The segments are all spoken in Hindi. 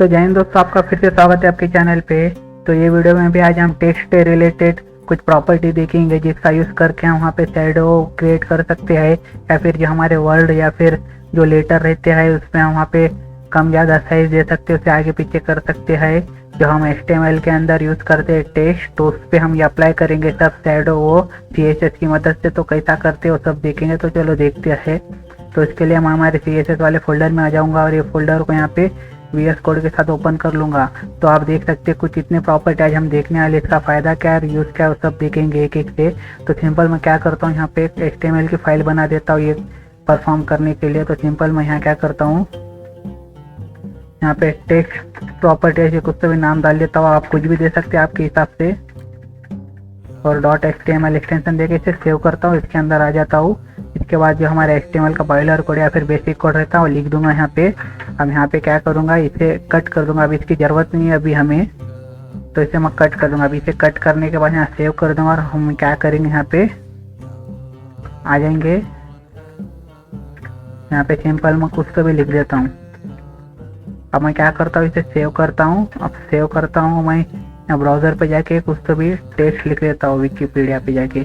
तो जय हिंद दोस्तों, आपका फिर से स्वागत है आपके चैनल पे। तो ये वीडियो में भी आज हम टेक्स्ट से रिलेटेड कुछ प्रॉपर्टी देखेंगे जिसका यूज़ करके हम वहाँ पे शैडो क्रिएट कर सकते हैं, या फिर जो हमारे वर्ड या फिर जो लेटर रहते हैं उसमें हम वहाँ पे कम ज़्यादा साइज दे सकते हैं, उसे आगे पीछे कर सकते हैं। जो हम HTML के अंदर यूज़ करते हैं टेक्स्ट, तो उस पर हम ये अप्लाई करेंगे सब शैडो वो CSS की मदद से। तो कैसा करते हैं वो सब देखेंगे। तो चलो देखते हैं। तो इसके लिए मैं हमारे CSS वाले फोल्डर में आ जाऊँगा और ये फोल्डर को यहाँ पे VS कोड के साथ ओपन कर लूँगा। तो आप देख सकते हैं कुछ इतने प्रॉपर्टी आज हम देखने वाले, इसका फ़ायदा क्या है, यूज़ क्या है, वो सब देखेंगे एक एक से। तो सिंपल मैं क्या करता हूँ, यहाँ पे एक HTML की फाइल बना देता हूँ ये परफॉर्म करने के लिए। तो सिंपल मैं यहाँ क्या करता हूँ, यहाँ पे टेक्स्ट प्रॉपर्टी ऐसे कुछ तो भी नाम डाल देता हूँ, आप कुछ भी दे सकते हैं आपके हिसाब से। और .html एक्सटेंशन देके इसे सेव करता हूँ, इसके अंदर आ जाता हूँ। इसके बाद जो हमारा HTML का बॉयलर कोड या फिर बेसिक कोड रहता है वो लिख दूंगा यहाँ पे। अब यहाँ पे क्या करूँगा, इसे कट कर दूंगा, अभी इसकी ज़रूरत नहीं है अभी हमें, तो इसे मैं कट कर दूंगा। अभी इसे कट करने के बाद यहाँ सेव कर दूंगा और हम क्या करेंगे, यहाँ पे आ जाएंगे। यहाँ पे सिंपल मैं कुछ तो भी लिख देता हूँ। अब मैं क्या करता हूँ, इसे सेव करता हूँ। अब सेव करता हूँ मैं यहाँ ब्राउज़र पे जाके कुछ तो भी टेक्स्ट लिख देता हूँ, विकिपीडिया पे जाके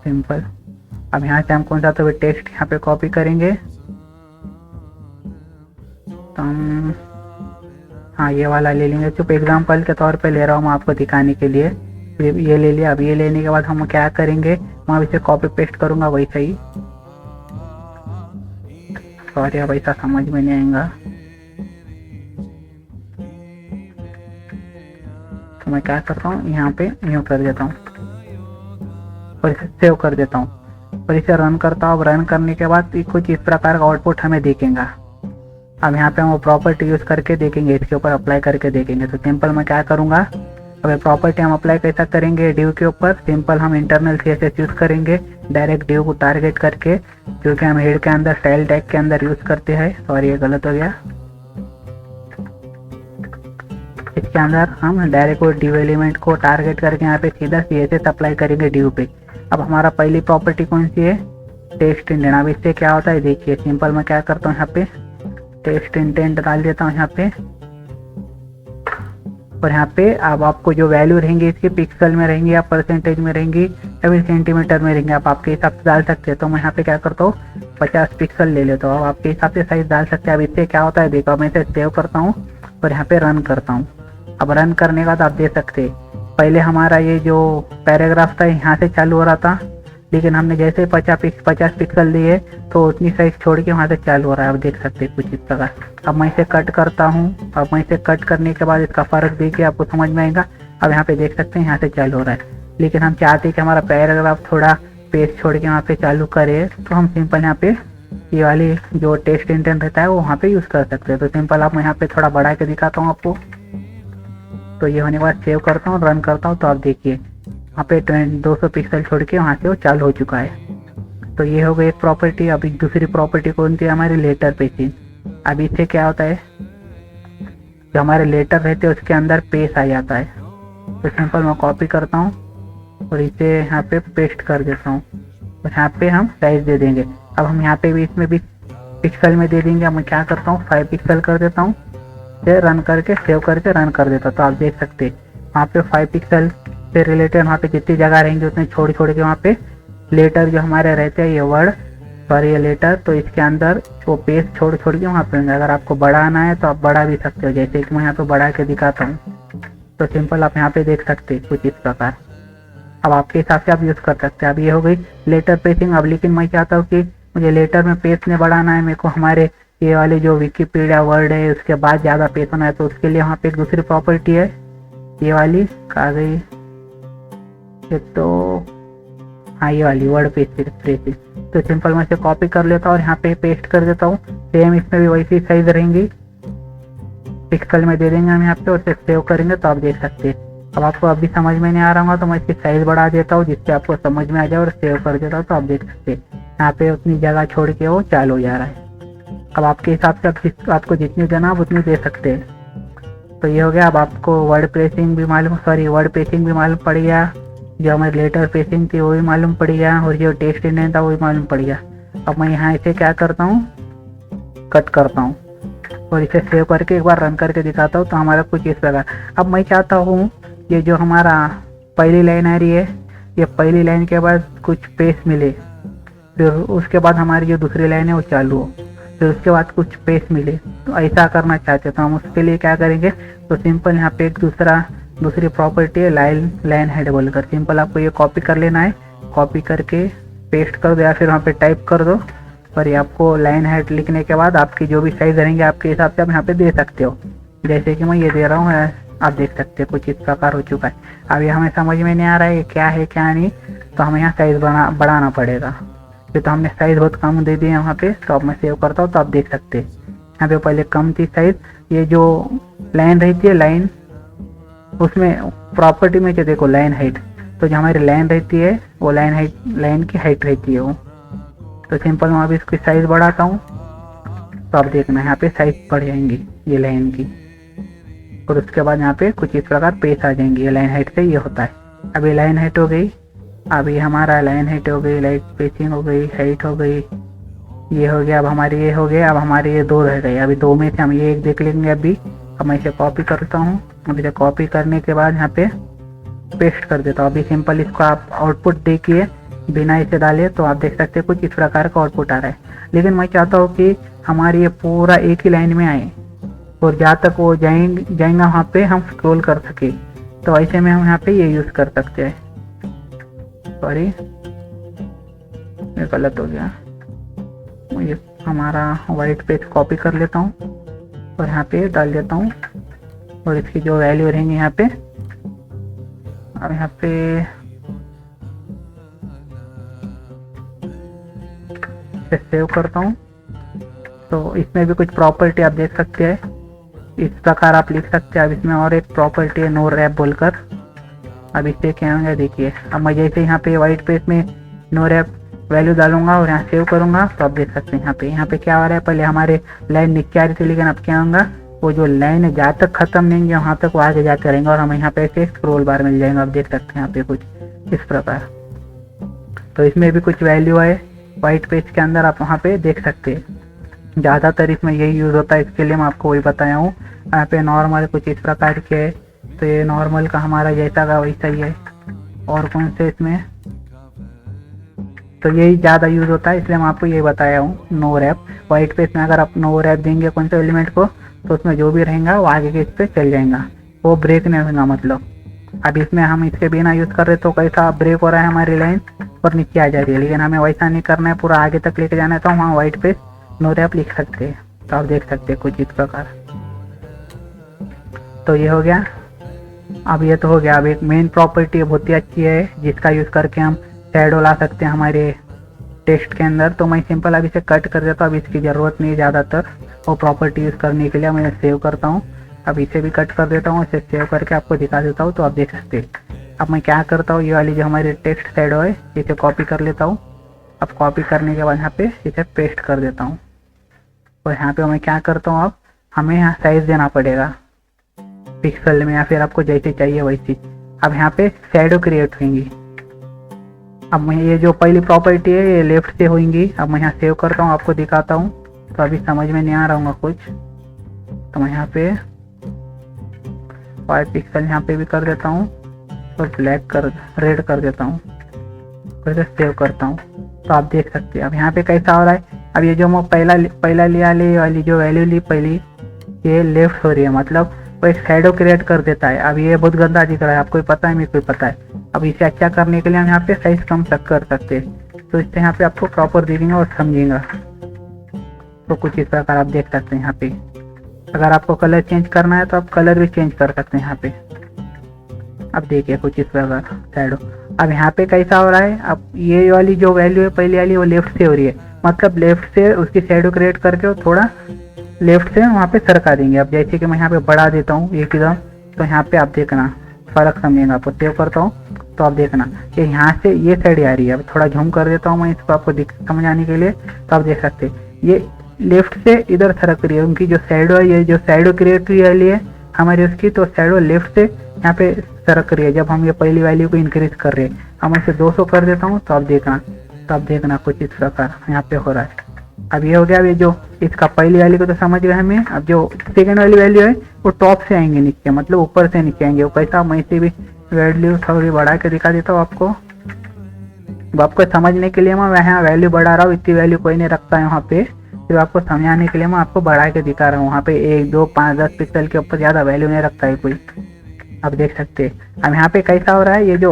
सिंपल। अब यहाँ से हम कौन सा तो भी टेक्स्ट यहाँ पे कॉपी करेंगे। तो हम हाँ ये वाला ले लेंगे, चुप एग्जाम्पल के तौर पे ले रहा हूँ मैं आपको दिखाने के लिए। ये ले लिया। अब ये लेने के बाद हम क्या करेंगे, मैं इसे कॉपी पेस्ट करूँगा वैसा ही। सॉरी अब ऐसा समझ में नहीं आएगा, तो मैं क्या करता हूँ, यहाँ पे यूँ कर देता हूँ और इसे सेव कर देता हूँ और इसे रन करता हूँ। अब रन करने के बाद कुछ इस प्रकार का आउटपुट हमें दिखेगा। अब यहाँ पे हम वो प्रॉपर्टी यूज़ करके देखेंगे, इसके ऊपर अप्लाई करके देखेंगे। तो सिंपल मैं क्या करूँगा, अब प्रॉपर्टी हम अप्लाई कैसा करेंगे डिव के ऊपर। सिंपल हम इंटरनल CSS यूज़ करेंगे डायरेक्ट डिव को टारगेट करके, क्योंकि हम हेड के अंदर स्टाइल टैग के अंदर यूज़ करते हैं। सॉरी ये गलत हो गया। इसके अंदर हम डायरेक्ट वो डिव एलिमेंट को टारगेट करके यहाँ पे सीधा CSS अप्लाई करेंगे डिव पे। अब हमारा पहली प्रॉपर्टी कौन सी है, टेक्स्ट इंडेंट। अब इससे क्या होता है देखिए, सिंपल मैं क्या करता हूँ, यहाँ पे टेक्स्ट इंडेंट डाल देता हूँ यहाँ पे। और यहाँ पे अब आपको जो वैल्यू रहेंगी इसके पिक्सल में रहेंगी या परसेंटेज में रहेंगी या फिर सेंटीमीटर में रहेंगे, आप आपके हिसाब से डाल सकते हैं। तो मैं यहाँ पे क्या करता हूँ 50 पिक्सल ले लेता हूँ। अब आपके हिसाब से साइज डाल सकते हैं। अब इससे क्या होता है देखो, मैं इसे सेव करता हूँ और यहाँ पे रन करता हूँ। अब रन करने के बाद आप देख सकते हैं पहले हमारा ये जो पैराग्राफ था यहाँ से चालू हो रहा था, लेकिन हमने जैसे 50 पिक्सल दिए तो उतनी साइज छोड़ के वहाँ से चालू हो रहा है। अब देख सकते हैं कुछ इस प्रकार। अब मैं इसे कट करता हूँ। अब मैं इसे कट करने के बाद इसका फ़र्क देखिए, आपको समझ में आएगा। अब यहाँ पे देख सकते हैं यहाँ से चालू हो रहा है, लेकिन हम चाहते हैं कि हमारा पैराग्राफ थोड़ा पेज छोड़ के वहाँ पे चालू करे, तो हम सिंपल यहाँ पे ये वाली जो टेक्स्ट इंडेंट रहता है वो वहाँ पे यूज़ कर सकते हैं। तो सिंपल आप मैं यहाँ पे थोड़ा बढ़ा के दिखाता हूँ आपको। तो ये होने के बाद सेव करता हूँ, रन करता हूँ। तो आप देखिए वहाँ पे 200 पिक्सल छोड़ के वहाँ से वो चालू हो चुका है। तो ये हो गई एक प्रॉपर्टी। अभी दूसरी प्रॉपर्टी कौन सी है, हमारी लेटर पेजिंग। अभी इससे क्या होता है, जो हमारे लेटर रहते हैं उसके अंदर पेज आ जाता है। तो सिंपल मैं कॉपी करता हूँ और इसे यहाँ पे पेस्ट कर देता हूँ और यहाँ पे हम साइज दे देंगे। अब हम यहाँ पे भी इसमें भी पिक्सल में दे देंगे। अब मैं क्या करता हूँ 5 पिक्सल कर देता हूँ, फिर रन करके सेव करके रन कर देता। तो आप देख सकते हैं वहाँ पे 5 पिक्सल से रिलेटेड वहाँ पे जितनी जगह रहेंगी उतने छोड़ छोड़ के वहाँ पे लेटर जो हमारे रहते हैं, ये वर्ड और ये लेटर, तो इसके अंदर वो पेज छोड़ छोड़ के वहाँ पे होंगे। अगर आपको बढ़ाना है तो आप बढ़ा भी सकते हो, जैसे कि मैं यहाँ पे बढ़ा के दिखाता हूँ। तो सिंपल आप यहाँ पे देख सकते हैं कुछ इस प्रकार। अब आपके हिसाब से आप यूज़ कर सकते हैं। अब ये हो गई लेटर पेजिंग। अब लेकिन मैं चाहता हूँ कि मुझे लेटर में पेज नहीं बढ़ाना है, मेरे को हमारे ये वाले जो विकिपीडिया वर्ड है उसके बाद ज़्यादा पेज होना है। तो उसके लिए वहाँ पे एक दूसरी प्रॉपर्टी है, ये वाली आ गई, ये तो हाँ ये वाली वर्ड पेज। तो सिंपल मैं इसे कॉपी कर लेता हूँ और यहाँ पे पेस्ट कर देता हूँ। सेम इसमें भी वैसी साइज रहेंगी, पिक्सल में दे देंगे हम यहाँ पे और इसे सेव करेंगे। तो आप देख सकते हैं। अब आपको अभी समझ में नहीं आ रहा होगा तो मैं इसकी साइज बढ़ा देता हूँ जिससे आपको समझ में आ जाए और सेव कर देता हूँ। तो आप देख सकते हैं यहाँ पे उतनी जगह छोड़ के वो चालू हो जा रहा है। अब आपके हिसाब से आपको जितनी देना आप उतनी दे सकते हैं। तो ये हो गया। अब आपको वर्ड पेजिंग भी मालूम पड़ गया, जो हमारी लेटर पेजिंग थी वो भी मालूम पड़ गया और जो टेक्स्ट इंडेंट था वो भी मालूम पड़ गया। अब मैं यहाँ इसे क्या करता हूँ, कट करता हूँ और इसे सेव करके एक बार रन करके दिखाता हूँ। तो हमारा कुछ इस प्रकार। अब मैं चाहता हूँ ये जो हमारा पहली लाइन आ रही है, ये पहली लाइन के बाद कुछ पेस मिले, फिर उसके बाद हमारी जो दूसरी लाइन है वो चालू हो, फिर उसके बाद कुछ पेस मिले। तो ऐसा करना चाहते तो हम उसके लिए क्या करेंगे, तो सिंपल यहाँ पे एक दूसरी प्रॉपर्टी है लाइन हेड बोलकर, सिंपल आपको ये कॉपी कर लेना है। कॉपी करके पेस्ट कर दो या फिर वहाँ पे टाइप कर दो, और ये आपको लाइन हेड लिखने के बाद आपकी जो भी साइज रहेंगे आपके हिसाब से आप यहाँ पे दे सकते हो। जैसे कि मैं ये दे रहा हूँ, आप देख सकते हैं कुछ इस प्रकार हो चुका है। अब ये हमें समझ में नहीं आ रहा है क्या है क्या नहीं, तो हमें यहाँ साइज बढ़ाना पड़ेगा। ये तो हमने साइज बहुत कम दे दिए यहाँ पे। तो अब मैं सेव करता हूँ तो आप देख सकते हैं यहाँ पे पहले कम थी साइज। ये जो लाइन रहती है लाइन, उसमें प्रॉपर्टी में जो देखो लाइन हाइट, तो जो हमारी लाइन रहती है वो लाइन की हाइट रहती है वो। तो सिंपल मैं अभी इसकी साइज बढ़ाता हूँ, तो आप देखना यहाँ पे साइज बढ़ जाएंगी ये लाइन की, और उसके बाद यहाँ पे कुछ इस प्रकार पेस आ जाएंगी। ये लाइन हाइट से ये होता है। अब ये लाइन हाइट हो गई, अब ये हमारा लाइन हाइट हो गई, लाइट पेसिंग हो गई, हाइट हो गई, ये हो गया। अब हमारे ये हो गया। अब हमारे ये दो रह गए। अभी दो में से हम ये एक देख लेंगे अभी। अब मैं इसे कॉपी करता हूँ। अब इसे कॉपी करने के बाद यहाँ पे पेस्ट कर देता हूँ। अभी सिंपल इसको आप आउटपुट देखिए, बिना इसे डाले तो आप देख सकते हैं कुछ इस प्रकार का आउटपुट आ रहा है। लेकिन मैं चाहता हूँ कि हमारी ये पूरा एक ही लाइन में आए, और जहाँ तक वो जाएंगा वहाँ पे हम स्क्रॉल कर सके। तो ऐसे में हम यहाँ पे ये यूज़ कर सकते हैं। सॉरी, ये गलत हो गया। ये हमारा वाइट पेज कॉपी कर लेता हूँ और यहाँ पे डाल देता हूँ, और इसकी जो वैल्यू रहेंगे यहाँ पे, अब यहाँ पे सेव करता हूँ। तो इसमें भी कुछ प्रॉपर्टी आप देख सकते हैं, इस प्रकार आप लिख सकते हैं। अब इसमें और एक प्रॉपर्टी है नो रैप बोलकर। अब इससे क्या होगा देखिए। अब मैं जैसे यहाँ पे वाइट पेज में नो रैप वैल्यू डालूंगा और यहाँ सेव करूंगा, तो आप देख सकते हैं यहाँ पे क्या हो रहा है। पहले हमारे लाइन नीचे आ रही थी, लेकिन अब क्या होगा, वो जो लाइन है जहाँ तक खत्म नहीं होंगे वहाँ तक वो आगे जाते रहेंगे, और हमें यहाँ पे ऐसे स्क्रॉल बार मिल जाएंगे। आप देख सकते हैं यहाँ पे कुछ इस प्रकार। तो इसमें भी कुछ वैल्यू है वाइट पेज के अंदर, आप वहाँ पे देख सकते हैं। ज़्यादातर इसमें यही यूज़ होता है, इसके लिए मैं आपको वही बताया हूँ। यहाँ पे नॉर्मल कुछ इस प्रकार के है, तो ये नॉर्मल का हमारा जैसा का वैसा ही है। और कौन से इसमें, तो यही ज़्यादा यूज़ होता है, इसलिए मैं आपको ये बताया हूँ नो रैप। वाइट पेज में अगर आप नो रैप देंगे कौन से एलिमेंट को, तो उसमें जो भी रहेगा वो आगे के इस पर चल जाएगा, वो ब्रेक नहीं होगा मतलब। अब इसमें हम इसके बिना यूज़ कर रहे तो कैसा ब्रेक हो रहा है, हमारी लाइन और नीचे आ जा रही है। लेकिन हमें वैसा नहीं करना है, पूरा आगे तक लेके जाना है, तो हम वाइट पेज नो रैप लिख सकते हैं। तो आप देख सकते हैं कुछ इस प्रकार। तो ये हो गया। अब ये तो हो गया। अब एक मेन प्रॉपर्टी बहुत ही अच्छी है जिसका यूज़ करके हम शैडो ला सकते हैं हमारे टेक्स्ट के अंदर। तो मैं सिंपल अब इसे कट कर देता हूँ। अब इसकी ज़रूरत नहीं ज़्यादातर वो प्रॉपर्टी यूज़ करने के लिए। मैं सेव करता हूँ। अब इसे भी कट कर देता हूँ, इसे सेव करके आपको दिखा देता हूँ। तो आप देख सकते हैं। अब मैं क्या करता हूँ, ये वाली जो हमारी टेक्स्ट शैडो है इसे कॉपी कर लेता हूँ। अब कॉपी करने के बाद यहाँ पे इसे पेस्ट कर देता हूँ, और यहाँ पे मैं क्या करता हूँ, अब हमें यहाँ साइज देना पड़ेगा पिक्सल में, या फिर आपको जैसे चाहिए वैसी। अब यहाँ पे शैडो क्रिएट होंगी। अब मैं ये जो पहली प्रॉपर्टी है ये लेफ्ट से होंगी। अब मैं यहाँ सेव करता हूँ, आपको दिखाता हूँ। तो अभी समझ में नहीं आ रहा होगा कुछ, तो मैं यहाँ पे 5 पिक्सल यहाँ पे भी कर देता हूँ, और रेड कर देता हूँ, फिर सेव करता हूँ। तो आप देख सकते हैं अब यहाँ पे कैसा हो रहा है। अब ये जो मैं पहला लिया वाली जो वैल्यू ली पहली, ये लेफ्ट हो रही है, मतलब वो एक शैडो क्रिएट कर देता है। अब ये बहुत गंदा दिख रहा है, आपको पता है, मेरे को पता है। अब इसे अच्छा करने के लिए हम यहाँ पे साइज कम तक कर सकते हैं। तो इससे यहाँ पे आपको प्रॉपर दिखेगा और समझेगा। तो कुछ इस प्रकार आप देख सकते हैं यहाँ पे। अगर आपको कलर चेंज करना है तो आप कलर भी चेंज कर सकते हैं यहाँ पे। अब देखिए कुछ इस प्रकार शैडो। अब यहाँ पे कैसा हो रहा है, अब ये वाली जो वैल्यू है पहली वाली वो लेफ्ट से हो रही है, मतलब लेफ्ट से उसकी शैडो क्रिएट करके वो थोड़ा लेफ्ट से वहाँ पे सरका देंगे। अब जैसे कि मैं यहाँ पे बढ़ा देता हूँ एकदम, तो यहाँ पे आप देखना फर्क समझेगा। आपको सेव करता हूँ तो आप देखना कि यहाँ से ये साइड आ रही है। अब थोड़ा झूम कर देता हूँ मैं इसको आपको समझाने के लिए। तो आप देख सकते हैं ये लेफ्ट से इधर सरक रही है, उनकी जो शैडो है, ये जो शैडो क्रिएट हुई है हमारी उसकी, तो शैडो लेफ्ट से यहाँ पे सरक रही है जब हम ये पहली वैल्यू को इंक्रीज कर रहे हैं। हम इसे 200 कर देता हूँ, तो आप देखना कुछ इस प्रकार यहाँ पे हो रहा है। अब ये हो गया। अब ये जो इसका पहली वैल्यू को तो समझ गए हमें। अब जो सेकंड वाली वैल्यू है वो टॉप से आएंगे नीचे, मतलब ऊपर से नीचे आएंगे। वो कैसा, मैं इसे भी वैल्यू थोड़ी बढ़ा के दिखा देता हूँ आपको। अब आपको समझने के लिए मैं यहाँ वैल्यू बढ़ा रहा हूँ, इतनी वैल्यू कोई नहीं रखता है यहाँ पे। सिर्फ आपको समझाने के लिए मैं आपको बढ़ा के दिखा रहा हूँ। वहाँ पे 1, 2, 5, 10 पिक्सल के ऊपर ज़्यादा वैल्यू नहीं रखता है कोई। आप देख सकते हैं। अब यहाँ पे कैसा हो रहा है, ये जो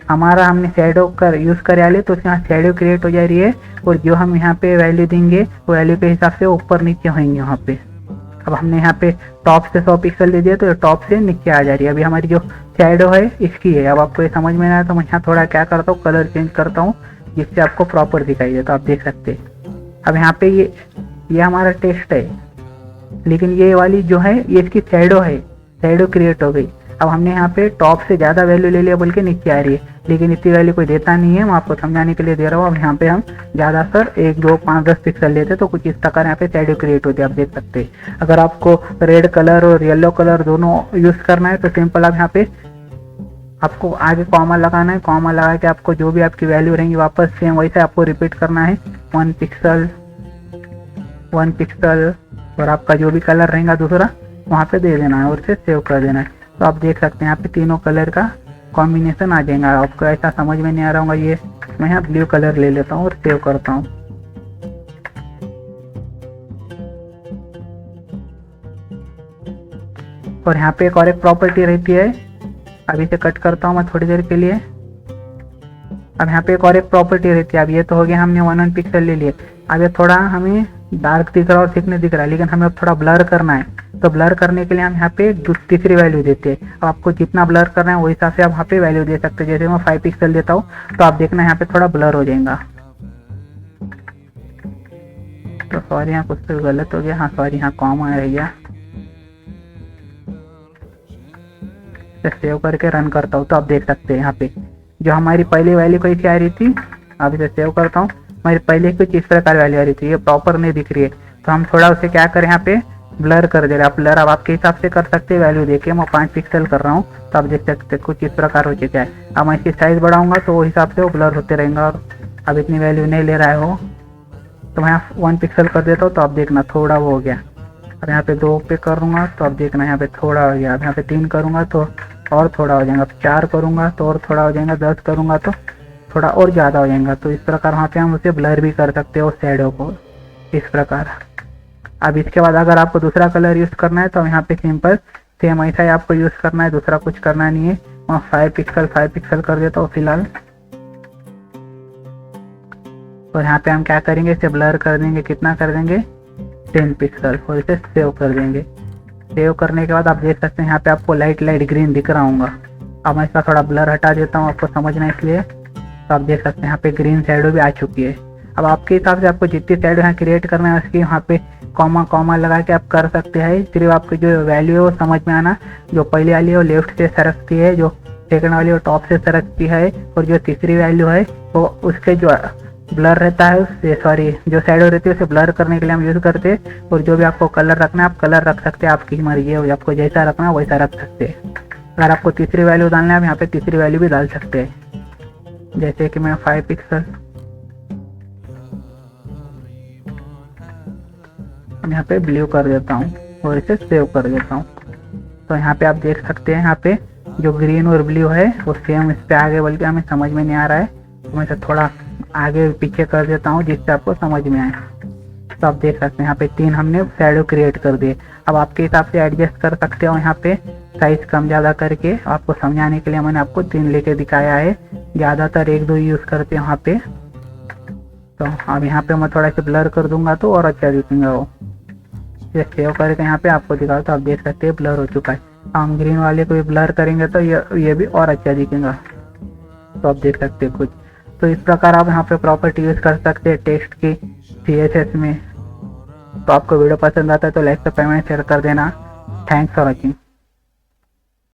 हमारा हमने शेडो कर यूज़ कर लिया तो यहाँ शेडो क्रिएट हो जा रही है, और जो हम यहाँ पे वैल्यू देंगे वो वैल्यू के हिसाब से ऊपर नीचे होंगे यहाँ पे। अब हमने यहाँ पे टॉप से 100 पिक्सल दे दिया तो टॉप से नीचे आ जा रही है। अभी हमारी जो शेडो है इसकी है। अब आपको ये समझ में नहीं आया तो मैं यहाँ थोड़ा क्या करता हूँ, कलर चेंज करता हूँ जिससे आपको प्रॉपर दिखाई दे। तो आप देख सकते हैं। अब यहाँ पे ये हमारा टेक्स्ट है, लेकिन ये वाली जो है ये इसकी शेडो है, शेडो क्रिएट हो गई। अब हमने यहाँ पे टॉप से ज़्यादा वैल्यू ले लिया बोल के नीचे आ रही है, लेकिन इतनी वैल्यू कोई देता नहीं है। मैं आपको समझाने के लिए दे रहा हूँ। अब यहाँ पे हम ज़्यादातर 1, 2, 5, 10 पिक्सल लेते तो कुछ इस प्रकार यहाँ पे शेडो क्रिएट होती है। आप देख सकते हैं। अगर आपको रेड कलर और येलो कलर दोनों यूज़ करना है तो सिंपल आप यहाँ पे आपको आगे कॉमा लगाना है। कॉमा लगा के आपको जो भी आपकी वैल्यू रहेंगी वापस सेम वैसे आपको रिपीट करना है। 1 पिक्सल, 1 पिक्सल, और आपका जो भी कलर रहेगा दूसरा वहाँ पे दे देना है और इसे सेव कर देना है। तो आप देख सकते हैं यहाँ पे तीनों कलर का कॉम्बिनेशन आ जाएगा। आपको ऐसा समझ में नहीं आ रहा होगा, ये मैं यहाँ ब्लू कलर ले लेता हूँ और सेव करता हूँ। और यहाँ पे एक और एक प्रॉपर्टी रहती है, अभी से कट करता हूँ मैं थोड़ी देर के लिए। अब यहाँ पे एक और एक प्रॉपर्टी रहती है। अब ये तो हो गया, हमने 1 पिक्सल ले लिए। अब ये थोड़ा हमें डार्क दिख रहा है और थिकनेस दिख रहा है, लेकिन हमें अब थोड़ा ब्लर करना है। तो ब्लर करने के लिए हम यहाँ पे तीसरी वैल्यू देते हैं। अब आपको जितना ब्लर करना है वही हिसाब से आप यहाँ पे वैल्यू दे सकते हैं। जैसे मैं 5 पिक्सल देता हूँ तो आप देखना यहाँ पे थोड़ा ब्लर हो जाएगा। तो सॉरी यहाँ कुछ तो गलत हो गया। हाँ सॉरी, यहाँ कॉमा रह गया। सेव करके रन करता हूँ तो आप देख सकते हैं यहाँ पे जो हमारी पहली वैल्यू कैसी आ रही थी। अब इसे सेव करता हूँ। हमारी पहले कुछ इस प्रकार वैल्यू आ रही थी, ये प्रॉपर नहीं दिख रही है। तो हम थोड़ा उसे क्या करें, यहाँ पे ब्लर कर दे रहे हैं। आप ब्लर अब आपके हिसाब से कर सकते हैं वैल्यू देखिए। मैं 5 पिक्सल कर रहा हूँ तो आप देख सकते हैं कुछ इस प्रकार हो चुका है। अब मैं इसकी साइज बढ़ाऊंगा तो वो हिसाब से वो ब्लर होते रहेगा। और अब इतनी वैल्यू नहीं ले रहा है वो, तो मैं यहाँ 1 पिक्सल कर देता हूँ तो आप देखना थोड़ा वो हो गया। अब यहाँ पे 2 पे करूँगा तो आप देखना यहाँ पे थोड़ा हो गया। अब यहाँ पे 3 करूँगा तो और थोड़ा हो जाएगा। 4 करूँगा तो और थोड़ा हो जाएगा। 10 करूँगा तो थोड़ा और ज़्यादा हो जाएगा। तो इस प्रकार वहाँ पे हम उसे ब्लर भी कर सकते हो शेडो को इस प्रकार। अब इसके बाद अगर आपको दूसरा कलर यूज़ करना है तो यहाँ पे सिंपल सेम ऐसा ही आपको यूज़ करना है, दूसरा कुछ करना नहीं है। मैं 5 पिक्सल कर देता हूँ फिलहाल। और यहाँ पे हम क्या करेंगे, इसे ब्लर कर देंगे। कितना कर देंगे, 10 पिक्सल, और इसे सेव कर देंगे। सेव करने के बाद आप देख सकते हैं यहाँ पे आपको लाइट ग्रीन दिख रहा होगा। अब मैं इसका थोड़ा ब्लर हटा देता हूँ आपको समझना इसलिए। तो आप देख सकते हैं यहाँ पे ग्रीन शेडो भी आ चुकी है। अब आपके हिसाब से आपको जितनी शेडो यहाँ क्रिएट करना है उसकी यहाँ पे कॉमा लगा के आप कर सकते हैं। सिर्फ आपकी जो वैल्यू है वो समझ में आना, जो पहली वाली है वो लेफ्ट से सरकती है, जो सेकंड वाली वो टॉप से सरकती है, और जो तीसरी वैल्यू है वो उसके जो ब्लर रहता है उससे, सॉरी जो शेडो रहती है उसे ब्लर करने के लिए हम यूज़ करते हैं। और जो भी आपको कलर रखना है आप कलर रख सकते हैं, आपकी मर्जी है, आपको जैसा रखना है वैसा रख सकते हैं। अगर आपको तीसरी वैल्यू डालना है आप यहाँ पे तीसरी वैल्यू भी डाल सकते हैं। जैसे कि मैं 5 पिक्सल यहाँ पे ब्लू कर देता हूँ और इसे सेव कर देता हूँ। तो यहाँ पे आप देख सकते हैं यहाँ पे जो ग्रीन और ब्लू है वो सेम इस पे आगे, बल्कि हमें समझ में नहीं आ रहा है तो मैं इसे थोड़ा आगे पीछे कर देता हूँ जिससे आपको समझ में आए। तो आप देख सकते हैं यहाँ पे 3 हमने शेडो क्रिएट कर दिए। अब आपके हिसाब से एडजस्ट कर सकते हो यहाँ पे साइज कम ज़्यादा करके। आपको समझाने के लिए मैंने आपको 3 लेके दिखाया है, ज़्यादातर 1-2 यूज़ करते हैं यहाँ पे। तो अब यहाँ पे मैं थोड़ा सा ब्लर कर दूंगा तो और अच्छा दिखेगा वो। ये सेव करके यहाँ पे आपको दिखाओ तो आप देख सकते हैं ब्लर हो चुका है। हम ग्रीन वाले को भी ब्लर करेंगे तो ये भी और अच्छा दिखेगा। तो आप देख सकते हैं कुछ। तो इस प्रकार आप यहाँ पे प्रॉपर्टी यूज़ कर सकते हैं टेक्स्ट की CSS में। तो आपको वीडियो पसंद आता है तो लाइक, सब्सक्राइब, शेयर कर देना। Thanks for watching.